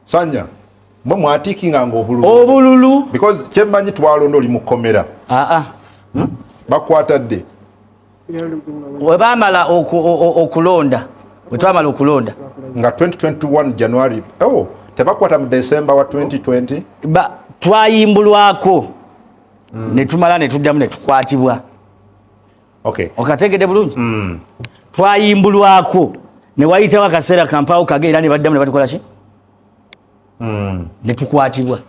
Sanya mwe mwatikinga obululu because kyemmanyi twalondo oli mukomera bakwatadde webamala okulonda wetwamala okulonda nga 2021 January tebakwata mu December wa 2020 twayimbulwako ne tumala ne tuddamu ne tukwatibwa okategedde bulungi twayimbulwako ne wayitawo akaseera kampaawo kageera ne baddamu ne batukola ki ne tukwatibwa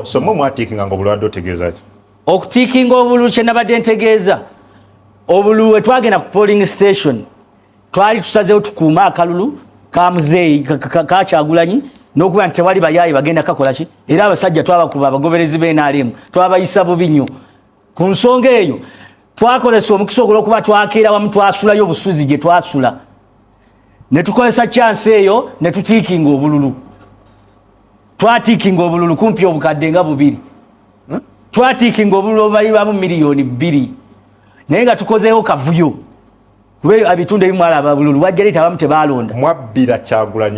so mwe mwatikinga nga obulwadde otegeeza ki okutikinga obululu kye nabadde ntegeeza obululu we twagenda ku polling station twali tusazeewo tukuuma akalulu ka muzeeyi ka Kyagulanyi n'okuba nti tewali bayaayi bagenda kakola ki era abasajja twabakuba abagoberezi b'NRM twabayisa bubi nnyo ku nsonga eyo twakozesa omukisa ogw'okuba twakeera wamu twasulayo obusuzi gye twasula ne tukozesa chance eyo ne tutiikinga obululu twatiikinga obululu kumpi obukadde nga 2 twatiikinga obululu obubalirwamu miliyoni 2 naye nga tukozeewo kavuyo kuba ebitundu ebimu alaba bululu wajja leeta abamu tebalonda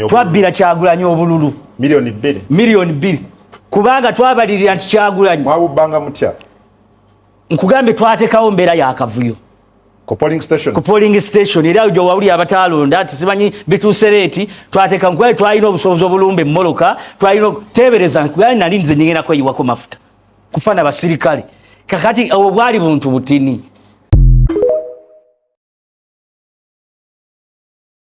twabbira Kyagulanyi obululu miliyoni 2 kubanga twabalirira nti Kyagulanyi mwabubbanga mutya nkugambe twateekawo mbeera yakavuyo ku polling station era gyo wawuli abatalonda tisimanyi bituuse leeti twateeka nkugaye twalina obusobozi obulumbe mmoloka twalina teebereza nkugaye nali nze nyenako eyiwako mafuta kufana basirikale kakati obwo bwali buntu butini